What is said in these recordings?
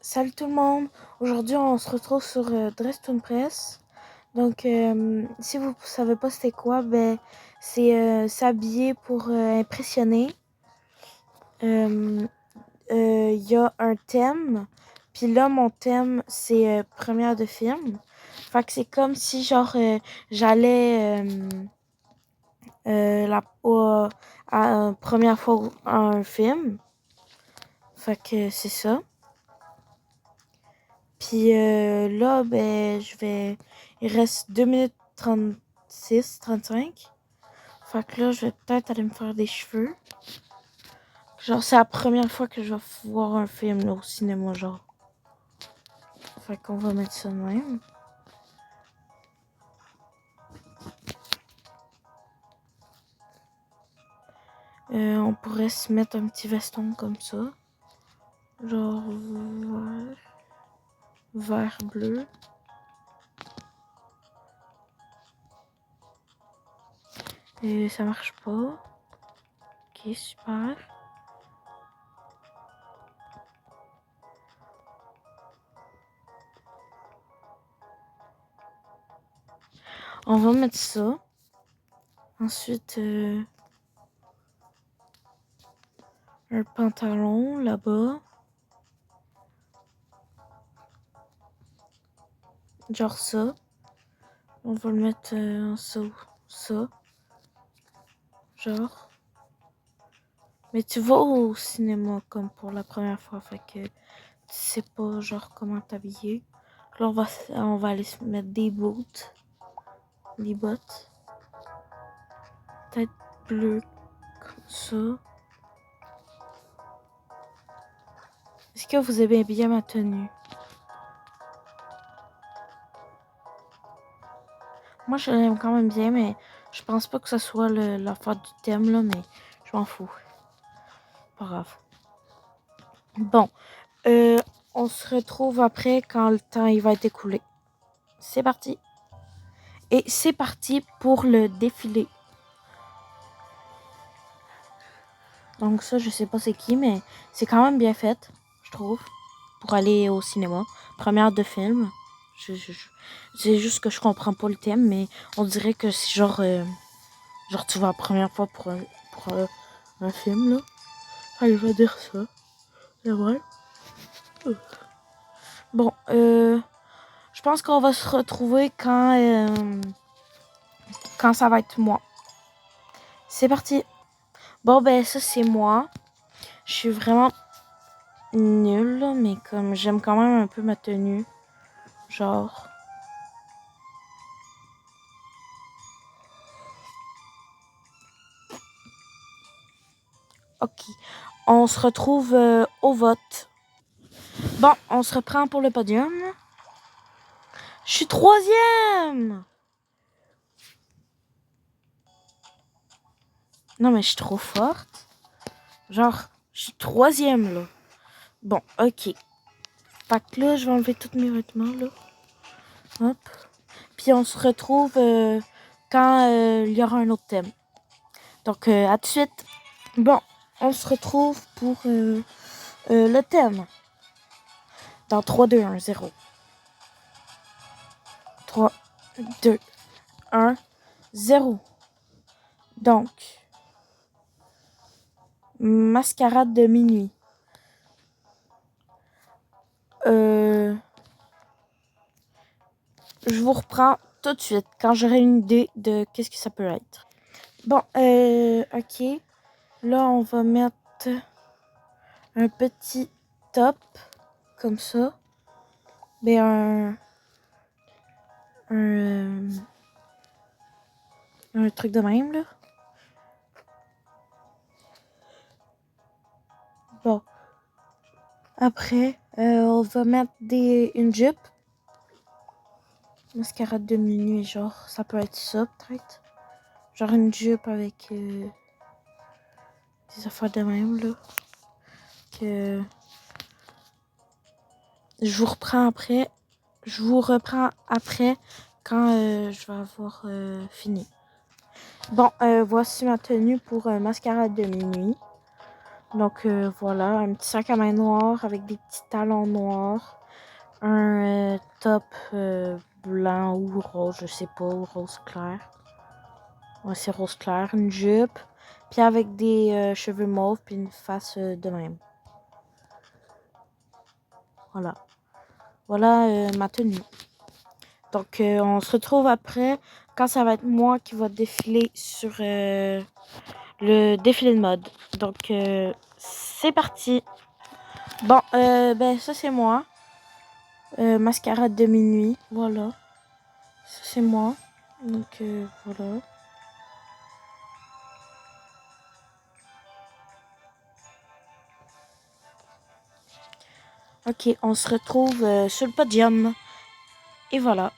Salut tout le monde! Aujourd'hui, on se retrouve sur Dress to Impress. Donc, si vous savez pas c'était quoi, c'est s'habiller pour impressionner. Il y a un thème. Puis là, mon thème, c'est première de film. Fait que c'est comme si, j'allais à première fois à un film. Fait que c'est ça. Puis là, il reste 2 minutes 35. Fait que là, je vais peut-être aller me faire des cheveux. Genre, c'est la première fois que je vais voir un film là, au cinéma, genre. Fait qu'on va mettre ça de même. On pourrait se mettre un petit veston comme ça. Genre vert bleu. Et ça marche pas. Ok, super. On va mettre ça. Ensuite, un pantalon là-bas. Genre ça. On va le mettre en ça. Genre. Mais tu vas au cinéma comme pour la première fois, fait que tu sais pas genre comment t'habiller. Là, on va aller se mettre des bottes. Des bottes. Peut-être bleu comme ça. Est-ce que vous aimez bien ma tenue? Moi, je l'aime quand même bien, mais je pense pas que ce soit l'affaire du thème, là, mais je m'en fous. Pas grave. Bon. On se retrouve après quand le temps il va être écoulé. C'est parti. Et c'est parti pour le défilé. Donc ça, je sais pas c'est qui, mais c'est quand même bien fait, je trouve, pour aller au cinéma. Première de film. C'est juste que je comprends pas le thème, mais on dirait que c'est genre tu vas la première fois pour un film, là. Allez, je vais dire ça. C'est vrai. Bon, je pense qu'on va se retrouver quand ça va être moi. C'est parti. Bon, ça, c'est moi. Je suis vraiment nulle, mais comme j'aime quand même un peu ma tenue. Genre. Ok. On se retrouve au vote. Bon, on se reprend pour le podium. Je suis 3e! Non, mais je suis trop forte. Genre, je suis 3e, là. Bon, ok. Fait que là, je vais enlever tous mes vêtements, là. Hop. Puis on se retrouve quand il y aura un autre thème. Donc, à tout de suite. Bon, on se retrouve pour le thème. Dans 3, 2, 1, 0. 3, 2, 1, 0. Donc, mascarade de minuit. Je vous reprends tout de suite quand j'aurai une idée de qu'est-ce que ça peut être. Bon, ok. Là, on va mettre un petit top comme ça. Un truc de même, là. Bon. Après, on va mettre une jupe. Mascarade de minuit, genre, ça peut être ça, peut-être. Genre une jupe avec des affaires de même, là. Que je vous reprends après. Je vous reprends après quand je vais avoir fini. Bon, voici ma tenue pour mascarade de minuit. Donc voilà, un petit sac à main noir avec des petits talons noirs. Un top blanc ou rose, je sais pas, ou rose clair. Ouais, c'est rose clair. Une jupe. Puis avec des cheveux mauves, puis une face de même. Voilà. Voilà ma tenue. Donc, on se retrouve après, quand ça va être moi qui va défiler sur le défilé de mode. Donc, c'est parti. Bon, ben, ça, c'est moi. Mascarade de minuit, voilà. Ça, c'est moi. Donc, voilà. Ok, on se retrouve sur le podium. Et voilà.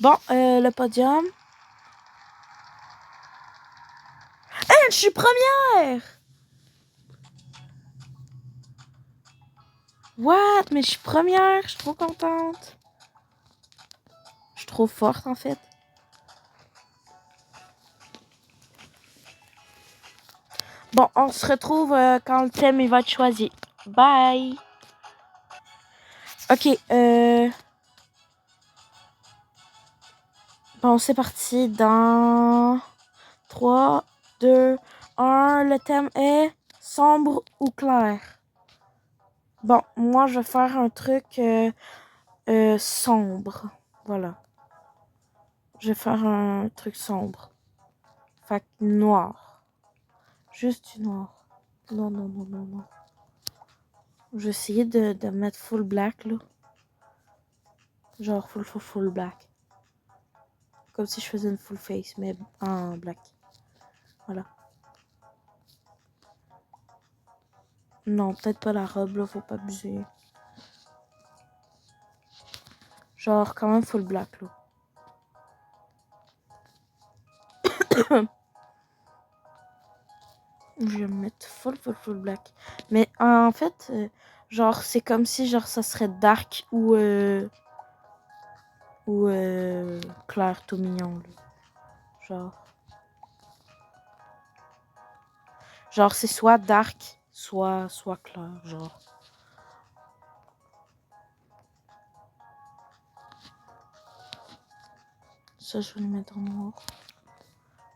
Bon, le podium. Je suis première! What? Mais je suis première, je suis trop contente. Je suis trop forte, en fait. Bon, on se retrouve quand le thème il va être choisi. Bye! Ok, bon, c'est parti dans 3, 2, 1. Le thème est sombre ou clair. Bon, moi, je vais faire un truc sombre. Voilà. Je vais faire un truc sombre. Fait que noir. Juste du noir. Non, non, non, non, non. Je vais essayer de mettre full black, là. Genre full black. Comme si je faisais une full face, mais en black. Voilà. Non, peut-être pas la robe, là. Faut pas abuser. Genre, quand même full black, là. Je vais mettre full black. Mais en fait, genre, c'est comme si, genre, ça serait dark ou clair, tout mignon, là. Genre, c'est soit dark, soit clair, genre. Ça, je vais le mettre en noir.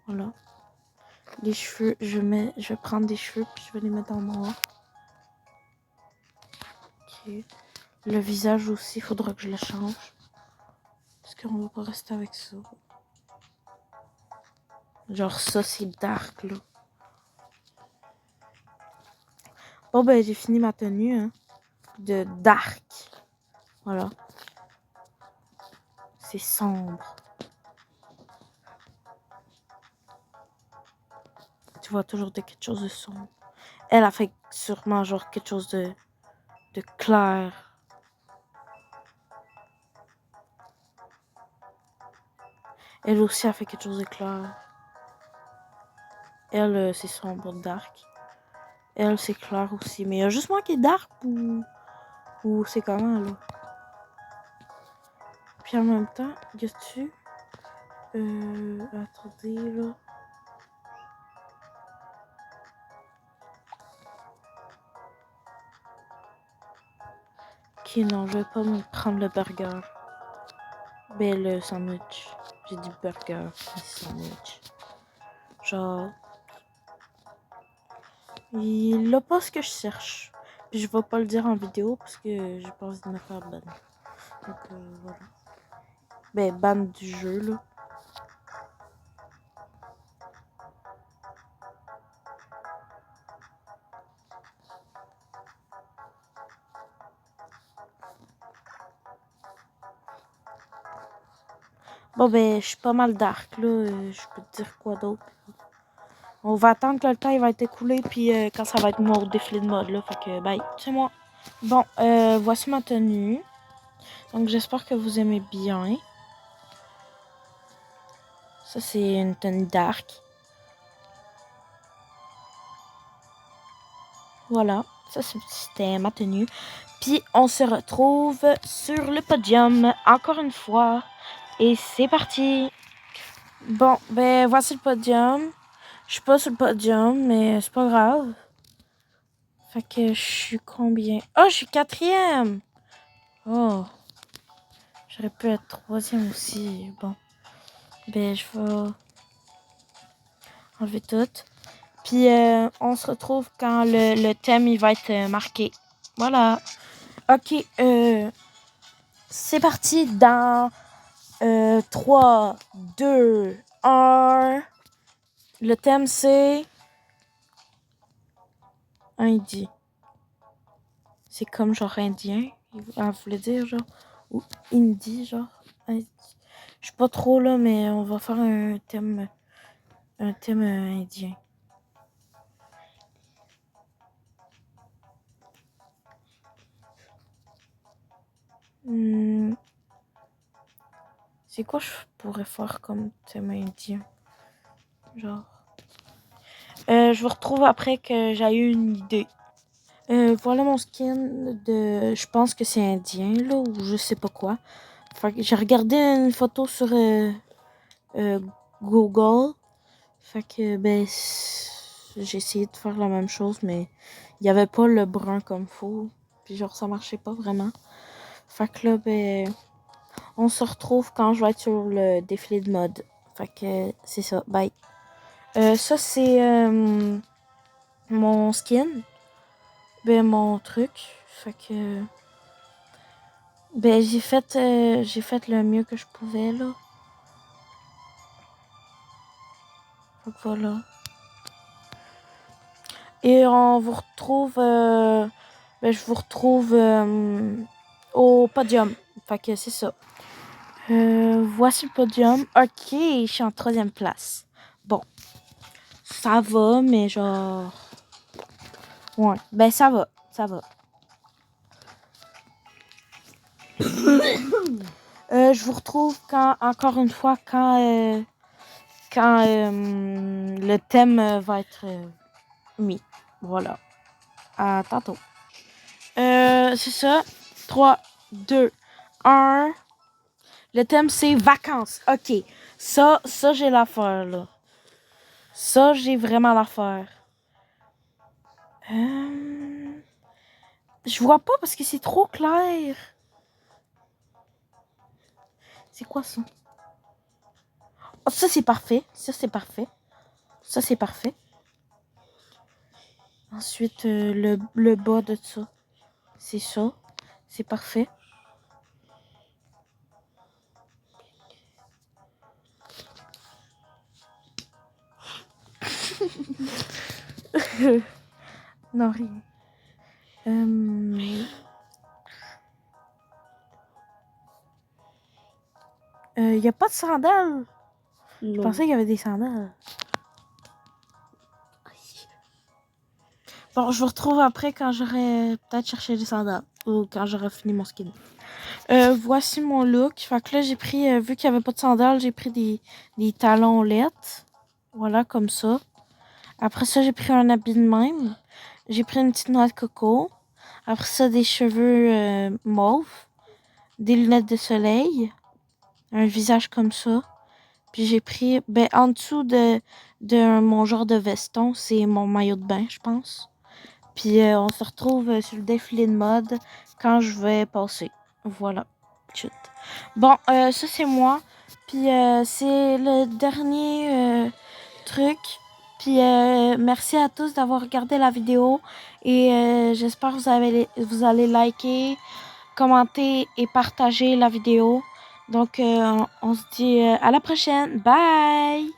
Voilà. Les cheveux, je vais prendre des cheveux, puis je vais les mettre en noir. Ok. Le visage aussi, il faudra que je le change. Parce qu'on va pas rester avec ça. Genre, ça, c'est dark, là. Bon, ben, j'ai fini ma tenue, hein. De dark. Voilà. C'est sombre. Tu vois toujours quelque chose de sombre. Elle a fait sûrement genre quelque chose de clair. Elle aussi a fait quelque chose de clair. Elle, c'est sombre, dark. Elle, c'est clair aussi. Mais il y a juste moi qui est dark ou c'est comment, là? Puis en même temps, qu'est-ce que attendez, là. Ok, non, je vais pas me prendre le burger. Ben, le sandwich. J'ai dit burger, mais sandwich. Genre, il a pas ce que je cherche. Puis je vais pas le dire en vidéo parce que j'ai pas envie de me faire ban. Donc, voilà. Ben, ban du jeu, là. Bon, ben, je suis pas mal dark, là. Je peux te dire quoi d'autre. On va attendre que le temps il va être écoulé, puis quand ça va être mon défilé de mode, là. Fait que, bye, c'est moi. Bon, voici ma tenue. Donc, j'espère que vous aimez bien. Ça, c'est une tenue dark. Voilà, ça, c'était ma tenue. Puis, on se retrouve sur le podium, encore une fois. Et c'est parti. Bon, ben, voici le podium. Je suis pas sur le podium, mais c'est pas grave. Fait que je suis combien? Oh, je suis 4e! Oh! J'aurais pu être 3e aussi. Bon. Ben, je vais enlever tout. Puis, on se retrouve quand le thème, il va être marqué. Voilà. OK. C'est parti dans 3, 2, 1. Le thème, c'est indien. C'est comme genre indien. Elle voulait dire genre. Ou indie, genre. Je suis pas trop là, mais on va faire un thème indien. C'est quoi je pourrais faire comme thème indien? Genre. Je vous retrouve après que j'ai eu une idée. Voilà mon skin de. Je pense que c'est indien, là, ou je sais pas quoi. Fait que j'ai regardé une photo sur Google. Fait que, ben, j'ai essayé de faire la même chose, mais il y avait pas le brun comme faut. Puis, genre, ça marchait pas vraiment. Fait que là, ben, on se retrouve quand je vais être sur le défilé de mode. Fait que, c'est ça. Bye. Ça, c'est mon skin. Ben, mon truc. Fait que. Ben, j'ai fait le mieux que je pouvais, là. Donc, voilà. Et on vous retrouve... ben, je vous retrouve au podium. Fait que c'est ça. Voici le podium. OK, je suis en 3e place. Bon. Ça va, mais genre... Ouais, ben ça va. Ça va. Je vous retrouve encore une fois, quand le thème va être mis. Voilà. À tantôt. C'est ça. 3, 2, 1. Le thème, c'est vacances. OK. Ça j'ai l'affaire, là. Ça, j'ai vraiment l'affaire. Je vois pas parce que c'est trop clair. C'est quoi ça? Oh, ça, c'est parfait. Ça, c'est parfait. Ça, c'est parfait. Ensuite, le bas de ça. C'est ça. C'est parfait. Non, rien. Y a pas de sandales. Je pensais qu'il y avait des sandales. Bon, je vous retrouve après quand j'aurai peut-être cherché des sandales. Ou quand j'aurai fini mon skin. Voici mon look. Fait que là, j'ai pris, vu qu'il n'y avait pas de sandales, j'ai pris des talons lettres. Voilà, comme ça. Après ça, j'ai pris un habit de même. J'ai pris une petite noix de coco. Après ça, des cheveux mauves. Des lunettes de soleil. Un visage comme ça. Puis j'ai pris, ben, en dessous de mon genre de veston, c'est mon maillot de bain, je pense. Puis on se retrouve sur le défilé de mode quand je vais passer. Voilà. Chut. Bon, ça c'est moi. Puis c'est le dernier truc. Puis merci à tous d'avoir regardé la vidéo. Et j'espère que vous allez liker, commenter et partager la vidéo. Donc on se dit à la prochaine. Bye!